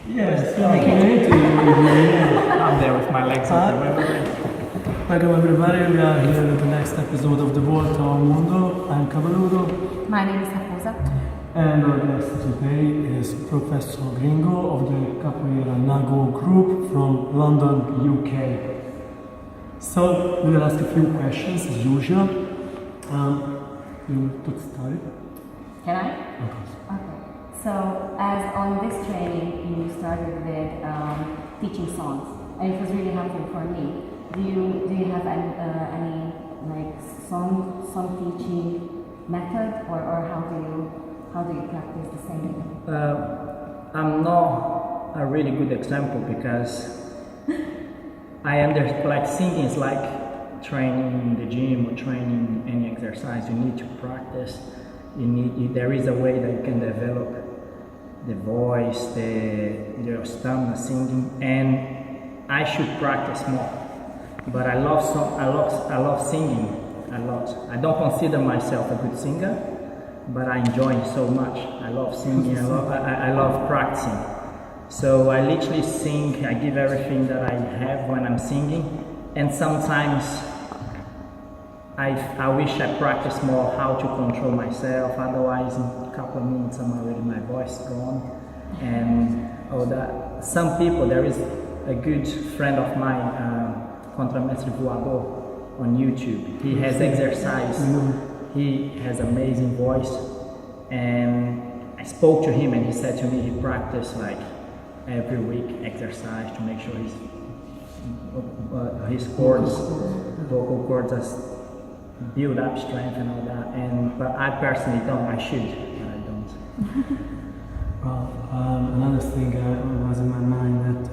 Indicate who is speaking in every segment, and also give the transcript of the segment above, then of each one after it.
Speaker 1: Yes, okay.
Speaker 2: I'm there with my legs open.
Speaker 1: Welcome everybody, we are here with the next episode of the Volta Mundo. I'm Cavaludo.
Speaker 3: My name is Raposa.
Speaker 1: And our guest today is Professor Gringo of the Capoeira Nago group from London, UK. So we will ask a few questions as usual. You could start.
Speaker 3: Can I?
Speaker 1: Of course.
Speaker 3: Okay. So, as on this training, you started with teaching songs, and it was really helpful for me. Do you have any like song teaching method, or how do you practice the singing?
Speaker 2: I'm not a really good example because like singing is like training in the gym or training any exercise. You need to practice. There is a way that you can develop the voice, your stamina singing, and I should practice more. But I love singing a lot. I don't consider myself a good singer, but I enjoy it so much. I love singing. I love practicing. So I literally sing. I give everything that I have when I'm singing, and sometimes I wish I practiced more how to control myself. Otherwise, in a couple of minutes, my voice gone, and all that. Some people, there is a good friend of mine, Contramestre Voador, on YouTube. He has exercise. He has amazing voice, and I spoke to him, and he said to me he practiced like every week exercise to make sure his cords, vocal cords, are build up strength and all that. But I personally don't. I should, but I don't.
Speaker 1: Well, another thing was in my mind that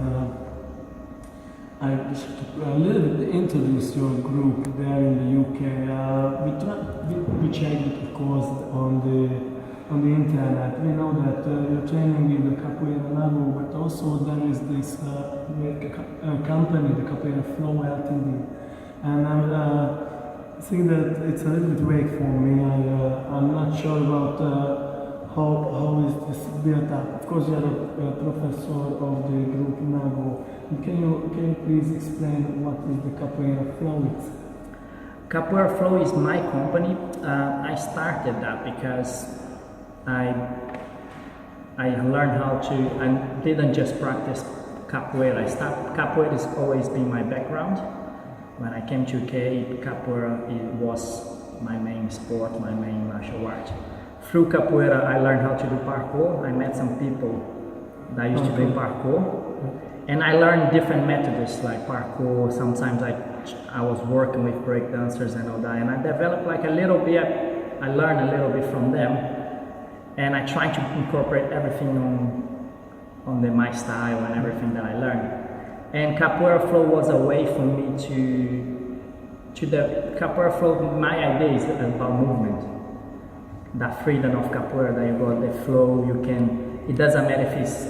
Speaker 1: I should a little bit introduce your group there in the UK. We checked it, of course, on the internet. We know that you're training with the Capoeira Nago, but also there is this company, the Capoeira Flow Ltd. And I think that it's a little bit vague for me. I'm not sure about how is this built up. Of course, you are a professor of the group Nago. Can you please explain what is the Capoeira Flow?
Speaker 2: Capoeira Flow is my company. I started that because I learned how to. I didn't just practice capoeira. Capoeira has always been my background. When I came to UK, capoeira was my main sport, my main martial art. Through capoeira, I learned how to do parkour. I met some people that used to do parkour, and I learned different methods like parkour. Sometimes I was working with break dancers and all that, and I developed like a little bit. I learned a little bit from them, and I tried to incorporate everything on my style and everything that I learned. And Capoeira Flow was a way for me to the Capoeira Flow. My idea is about movement, that freedom of Capoeira, that you got the flow. You can. It doesn't matter if it's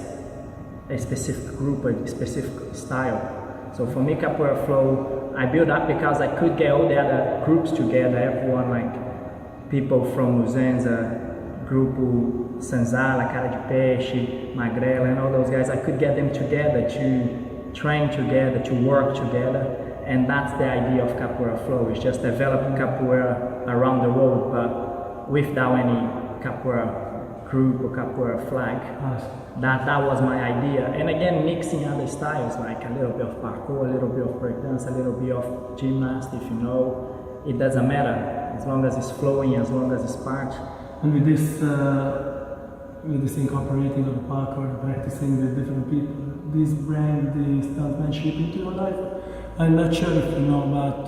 Speaker 2: a specific group or a specific style. So for me, Capoeira Flow, I built up because I could get all the other groups together. Everyone, like people from Uzenza, Grupo Sanzala, Cara de Peixe, Magrela, and all those guys. I could get them together to train together, to work together, and that's the idea of Capoeira Flow. It's just developing capoeira around the world, but without any capoeira group or capoeira flag. That was my idea. And again, mixing other styles, like a little bit of parkour, a little bit of breakdance, a little bit of gymnastics, if you know. It doesn't matter, as long as it's flowing, as long as it's part.
Speaker 1: And with this incorporating of the parkour, practicing with different people, this bring the stuntmanship into your life. I'm not sure if you know, but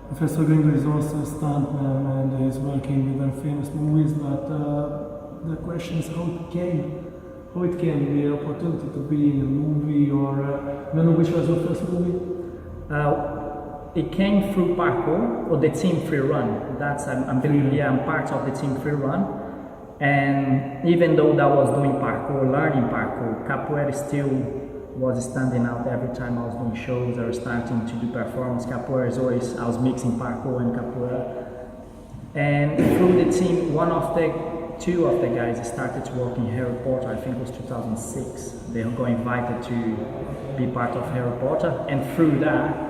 Speaker 1: Professor Gringo is also a stuntman and is working with very famous movies. But the question is how it came the opportunity to be in a movie, or I don't know which was your first movie.
Speaker 2: It came through parkour or the team free run. I'm part of the team free run. And even though I was doing parkour, learning parkour, capoeira still was standing out every time I was doing shows or starting to do performance. Capoeira is always, I was mixing parkour and capoeira. And through the team, one of the two of the guys started to work in Harry Potter. I think it was 2006. They got invited to be part of Harry Potter, and through that,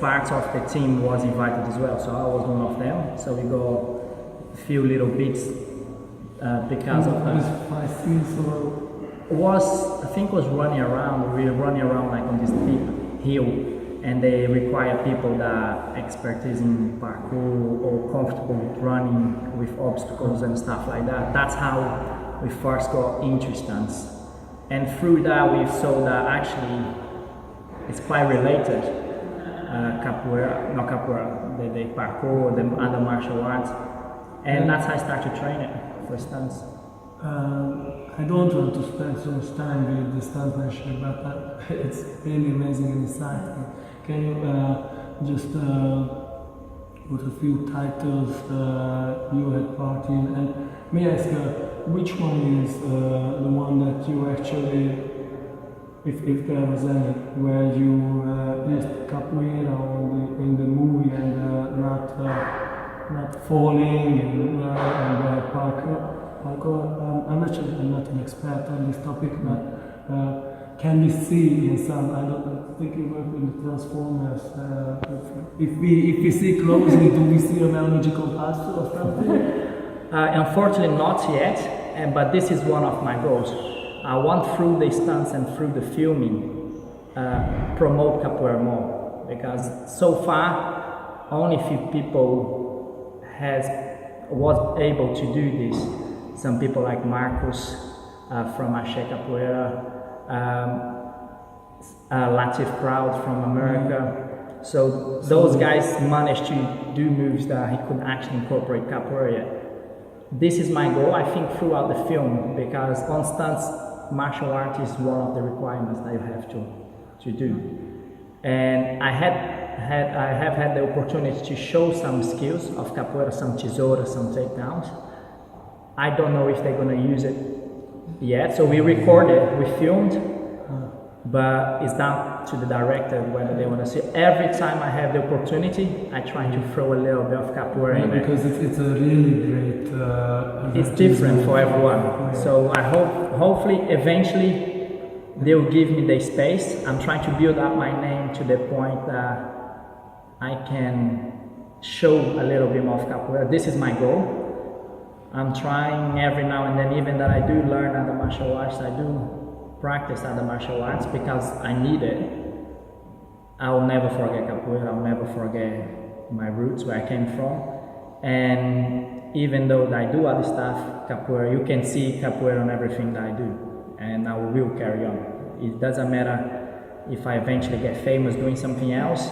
Speaker 2: part of the team was invited as well. So I was one of them. So we got a few little bits because of that. I think was running around. We were running around like on this steep hill, and they require people that expertise in parkour or comfortable running with obstacles and stuff like that. That's how we first got into stunts, and through that we saw that actually it's quite related. Capoeira, not capoeira, the parkour, the other martial arts, and that's how I started training for stunts.
Speaker 1: I don't want to spend so much time with the stuntmanship, but it's really amazing and exciting. Can you just put a few titles you had part in, and may I ask which one is the one that you actually, if there was any, where you used capoeira in the movie and not falling and parkour. I'm not an expert on this topic, but can we see in some? I don't think you work with the Transformers. If we see closely, do we see a biological puzzle or something?
Speaker 2: Unfortunately, not yet. But this is one of my goals. I want through the stunts and through the filming promote capoeira more, because so far only few people was able to do this. Some people like Marcos from Axé Capoeira, Latif Crowd from America. So those guys managed to do moves that he couldn't actually incorporate capoeira yet. This is my goal, I think, throughout the film, because on stunts, martial art is one of the requirements that you have to do. And I have had the opportunity to show some skills of capoeira, some tesoura, some takedowns. I don't know if they're going to use it yet. So we recorded, we filmed, but it's down to the director whether they want to see it. Every time I have the opportunity, I try to throw a little bit of capoeira in there.
Speaker 1: Because it's a really great...
Speaker 2: it's different for everyone. So I hopefully, eventually, they'll give me the space. I'm trying to build up my name to the point that I can show a little bit more of capoeira. This is my goal. I'm trying every now and then, even that I do learn other martial arts, I do practice other martial arts because I need it. I will never forget capoeira, I will never forget my roots, where I came from. And even though I do other stuff, capoeira, you can see capoeira on everything that I do. And I will carry on. It doesn't matter if I eventually get famous doing something else,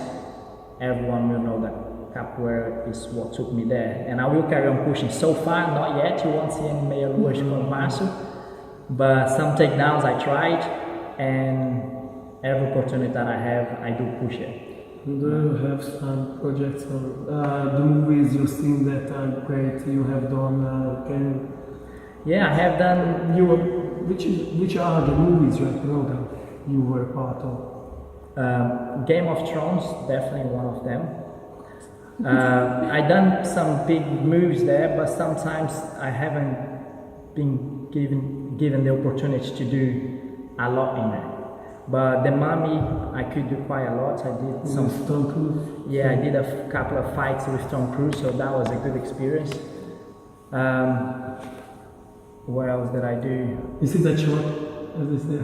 Speaker 2: everyone will know that capoeira is what took me there, and I will carry on pushing. So far, not yet, you won't see any meia lua de compasso, but some takedowns I tried, and every opportunity that I have, I do push it.
Speaker 1: Do you have some projects or the movies you've seen that are great you have done?
Speaker 2: Yeah, I have done.
Speaker 1: Which are the movies you were part of?
Speaker 2: Game of Thrones, definitely one of them. I done some big moves there, but sometimes I haven't been given the opportunity to do a lot in it. But the Mummy, I could do quite a lot. I did some
Speaker 1: Tom Cruise.
Speaker 2: Yeah, I did a couple of fights with Tom Cruise, so that was a good experience. What else did I do?
Speaker 1: Is it that short? As they
Speaker 2: say.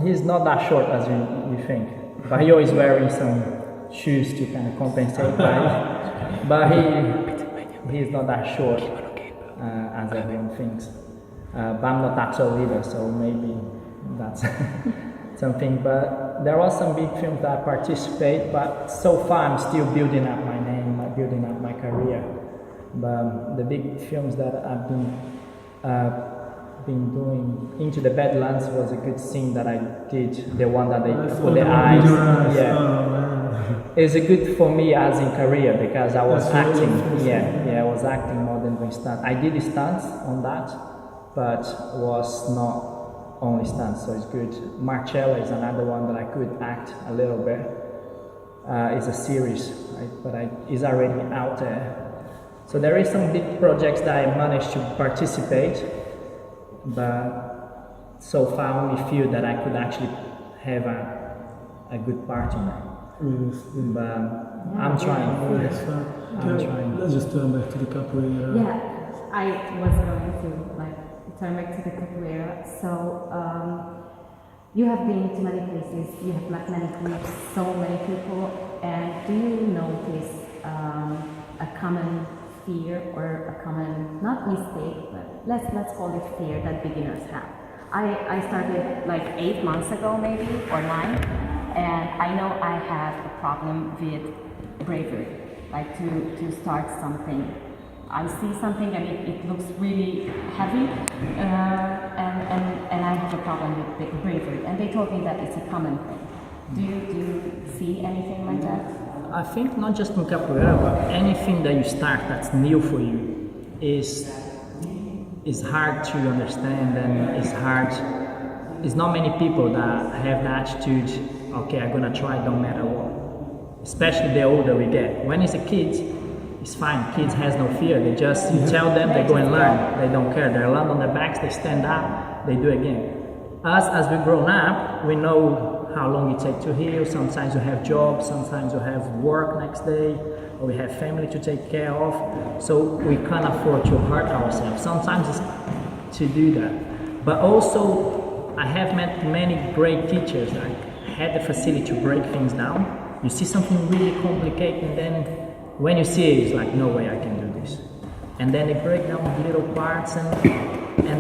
Speaker 2: He's not that short as you think, but he always wearing some shoes to kind of compensate, right? But he's not that short as everyone thinks. But I'm not that tall either, so maybe that's something. But there are some big films that I participate, but so far I'm still building up my name, building up my career. But the big films that I've been doing, Into the Badlands was a good scene that I did, the one that they put the eyes. It's a good for me as in career because I was acting. I was acting more than doing stunts. I did stunts on that, but was not only stunts, so it's good. Marcella is another one that I could act a little bit. It's a series, right? But it's already out there. So there is some big projects that I managed to participate, but so far only few that I could actually have a good part in it. But I'm trying. I'm trying.
Speaker 1: Let's just turn back to the capoeira.
Speaker 3: Yeah, I was going to turn back to the capoeira. So you have been to many places, you have met many groups, so many people, and do you notice a common fear or a common, not mistake, but let's call it fear that beginners have? I started like 8 months ago maybe, or 9, and I know I have a problem with bravery, like to start something. I see something and it looks really heavy, and I have a problem with bravery. And they told me that it's a common thing. Do you see anything like that?
Speaker 2: I think not just in capoeira, but anything that you start that's new for you is hard to understand, and it's hard. It's not many people that have the attitude, okay, I'm gonna try, don't matter what. Especially the older we get. When it's a kid, it's fine. Kids has no fear. They just, you tell them, they go and learn. They don't care. They land on their backs, they stand up, they do again. Us, as we've grown up, we know how long it takes to heal. Sometimes you have jobs, sometimes you have work next day, or we have family to take care of. So we can't afford to hurt ourselves. Sometimes it's to do that. But also, I have met many great teachers that had the facility to break things down. You see something really complicated, and then when you see it, it's like, no way I can do this. And then they break down little parts, and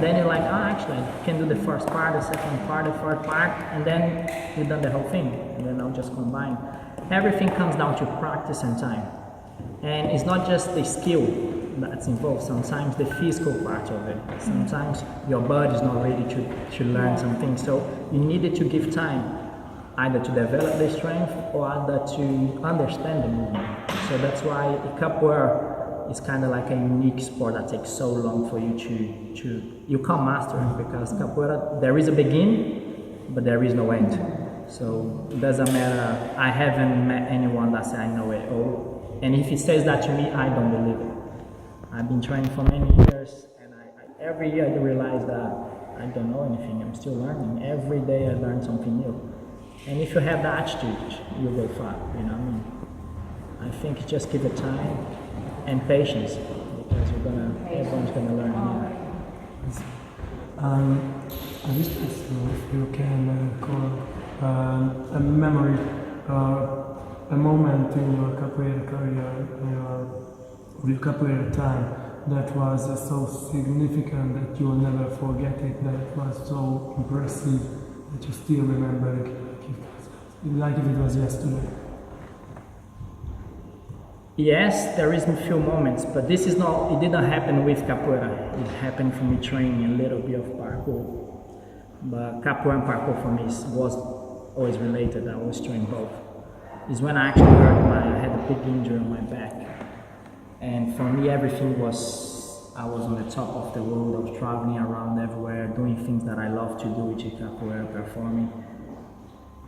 Speaker 2: then you're like, actually, I can do the first part, the second part, the third part, and then you've done the whole thing. And then I'll just combine. Everything comes down to practice and time. And it's not just the skill that's involved, sometimes the physical part of it. Sometimes your body is not ready to learn something. So you needed to give time, either to develop the strength or either to understand the movement. So that's why capoeira is kind of like a unique sport that takes so long for you you can't master it, because capoeira, there is a begin, but there is no end. So it doesn't matter. I haven't met anyone that says I know it all. And if he says that to me, I don't believe it. I've been training for many years, and every year I realize that I don't know anything. I'm still learning. Every day I learn something new. And if you have that attitude, you'll go far, you know what I mean? I think just give it time and patience, because everyone's gonna learn.
Speaker 1: I just know if you can call a memory, a moment in your capoeira career, your capoeira time that was so significant that you will never forget it, that was so impressive that you still remember it, like if it was yesterday.
Speaker 2: Yes, there is a few moments, but this is not, it didn't happen with capoeira. It happened for me training a little bit of parkour. But capoeira and parkour for me was always related. I always trained both. It's when I actually I had a big injury on my back. And for me, everything was, I was on the top of the world. I was traveling around everywhere, doing things that I love to do, which is capoeira, performing.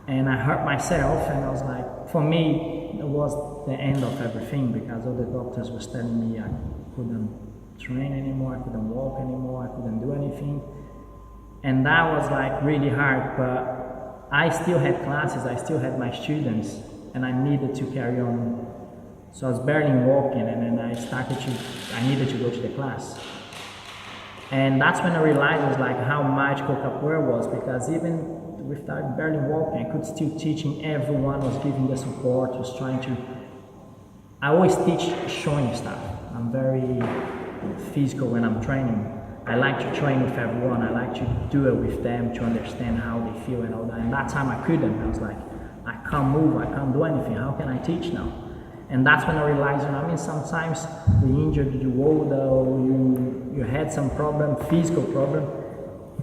Speaker 2: And I hurt myself, and I was like, for me, it was the end of everything, because all the doctors were telling me I couldn't train anymore, I couldn't walk anymore, I couldn't do anything. And that was like really hard, but I still had classes, I still had my students, and I needed to carry on. So I was barely walking, and then I needed to go to the class. And that's when I realized like how magical capoeira was, because even without barely walking, I could still teach, and everyone was giving the support, was trying to. I always teach showing stuff. I'm very physical when I'm training. I like to train with everyone. I like to do it with them to understand how they feel and all that. And that time I couldn't. I was like, I can't move, I can't do anything. How can I teach now? And that's when I realized, sometimes we injured you older, or you had some problem, physical problem,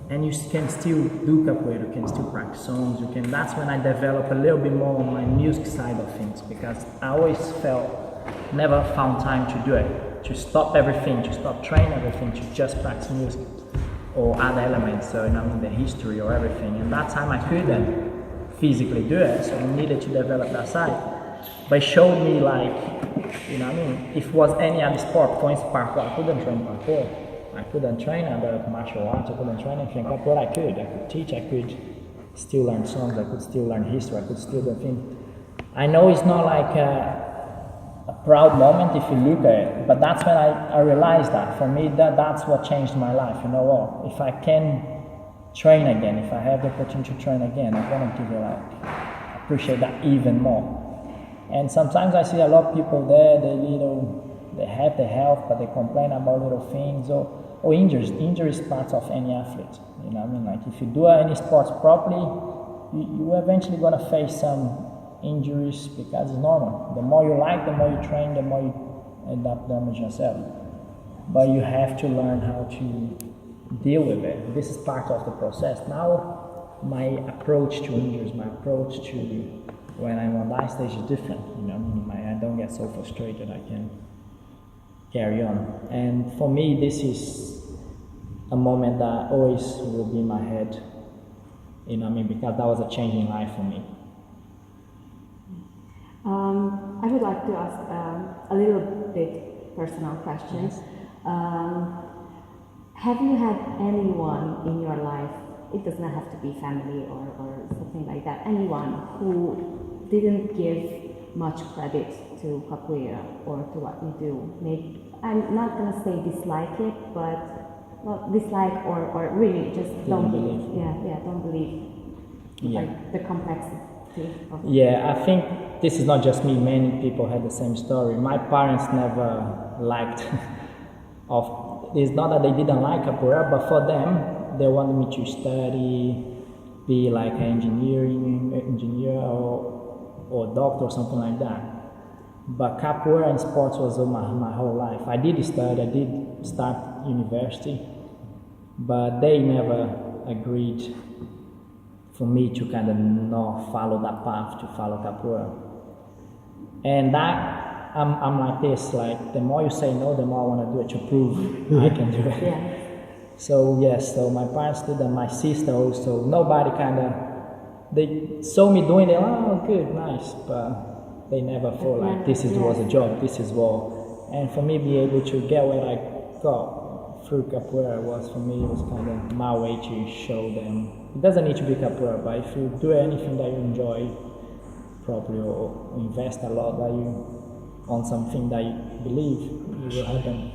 Speaker 2: and you can still do capoeira, you can still practice songs, that's when I developed a little bit more on my music side of things, because I always never found time to do it, to stop everything, to stop training everything, to just practice music or other elements, so the history or everything. And that time I couldn't physically do it, so I needed to develop that side. but it showed me like, you know what I mean, if it was any other sport, for instance parkour, I couldn't train parkour, I couldn't train other martial arts, I couldn't train anything, but what I could teach, I could still learn songs, I could still learn history, I could still do things. I know it's not like a proud moment if you look at it, but that's when I realized that for me that's what changed my life. You know what? If I can train again, if I have the opportunity to train again, I'm gonna give it like appreciate that even more. And sometimes I see a lot of people there, they have the health, but they complain about little things or injuries. Injury is part of any athlete. You know what I mean? Like if you do any sports properly, you eventually gonna face some injuries because it's normal. The more you like, the more you train, the more you end up damaging yourself. But you have to learn how to deal with it. This is part of the process. Now, my approach to injuries, my approach to when I'm on that stage is different. You know, I don't get so frustrated. I can carry on. And for me, this is a moment that always will be in my head. You know what I mean? Because that was a change in life for me.
Speaker 3: I would like to ask a little bit personal questions. Have you had anyone in your life, it does not have to be family or something like that, anyone who didn't give much credit to capoeira or to what you do? Maybe, I'm not going to say dislike it, but dislike or really just don't believe. Don't believe like the complexity.
Speaker 2: Yeah, I think this is not just me, many people had the same story. My parents never liked it's not that they didn't like capoeira, but for them, they wanted me to study, be like an engineer or doctor or something like that. But capoeira and sports was my whole life. I did study, I did start university, but they never agreed for me to kind of not follow that path, to follow capoeira. And that, I'm like this, like the more you say no, the more I want to do it to prove I can do it.
Speaker 3: Yeah.
Speaker 2: So yes, so my parents did that, my sister also, nobody they saw me doing it, oh good, nice, but they never thought like this was a job, this is what. And for me, be able to get where I got through capoeira was, for me, it was kind of my way to show them. It doesn't need to be capoeira, but if you do anything that you enjoy properly or invest a lot that you on something that you believe, it will happen.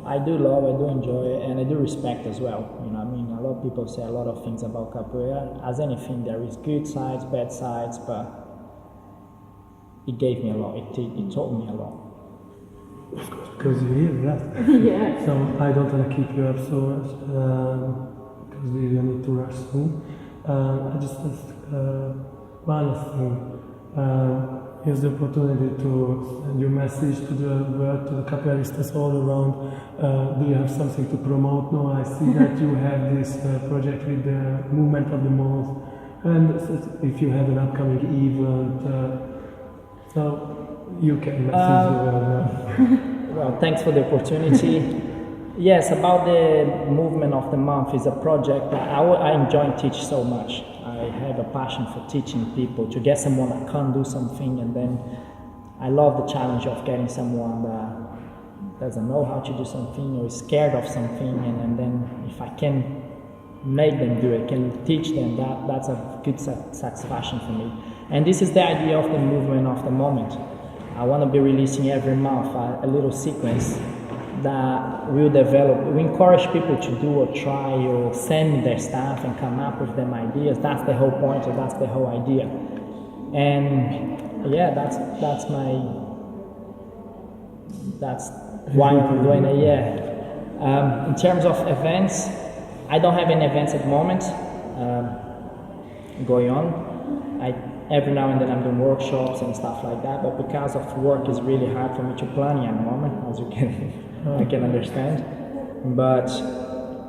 Speaker 2: I do love, I do enjoy it, and I do respect as well. You know what I mean? A lot of people say a lot of things about capoeira. As anything, there is good sides, bad sides, but it gave me a lot. It taught me a lot.
Speaker 1: Of course, because you're here, right?
Speaker 3: Yeah.
Speaker 1: So I don't want to keep you up so much, because we need to rush soon. I just asked one thing. Here's the opportunity to send your message to the world, to the capoeiristas all around. Do you have something to promote now? I see that you have this project with the movement of the month, and if you have an upcoming event, so you can message the world.
Speaker 2: Well, thanks for the opportunity. Yes, about the movement of the month is a project that I enjoy teaching so much. I have a passion for teaching people, to get someone that can't do something, and then I love the challenge of getting someone that doesn't know how to do something or is scared of something, and then if I can make them do it, can teach them, that's a good satisfaction for me. And this is the idea of the movement of the moment. I want to be releasing every month a little sequence that will develop. We encourage people to do or try or send me their stuff and come up with them ideas. That's the whole point, or that's the whole idea. And yeah, that's why I'm doing it. Yeah. In terms of events, I don't have any events at the moment going on. Every now and then I'm doing workshops and stuff like that, but because of work, it's really hard for me to plan at the moment, as you I can understand. But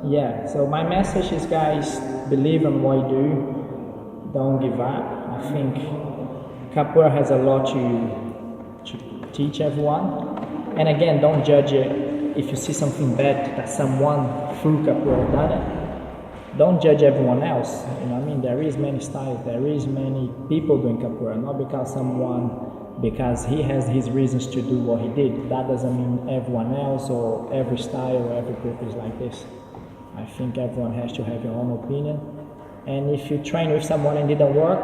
Speaker 2: yeah, so my message is, guys, believe in what you do, don't give up. I think capoeira has a lot to teach everyone. And again, don't judge it. If you see something bad that someone through capoeira done it, don't judge everyone else. You know what I mean? There is many styles, there is many people doing capoeira, not because someone because he has his reasons to do what he did. That doesn't mean everyone else or every style or every group is like this. I think everyone has to have your own opinion. And if you train with someone and didn't work,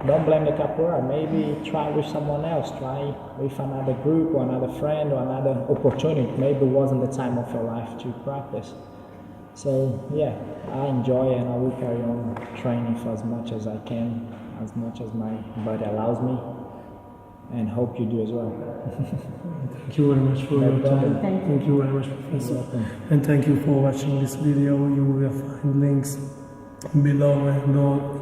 Speaker 2: don't blame the capoeira. Maybe try with someone else. Try with another group or another friend or another opportunity. Maybe it wasn't the time of your life to practice. So yeah, I enjoy and I will carry on training for as much as I can, as much as my body allows me, and hope you do as well.
Speaker 1: Thank you very much for your time. Thank you very much, Professor. And thank you for watching this video. You will find links below, and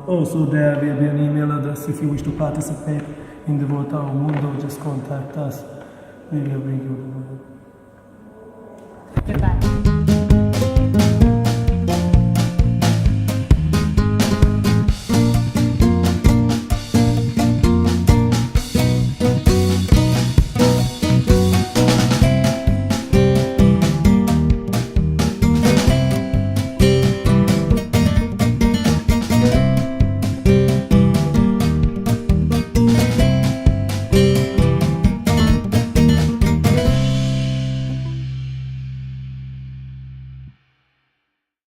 Speaker 1: also there will be an email address if you wish to participate in the Volta or Mundo. Just contact us. We will bring you the
Speaker 3: Goodbye.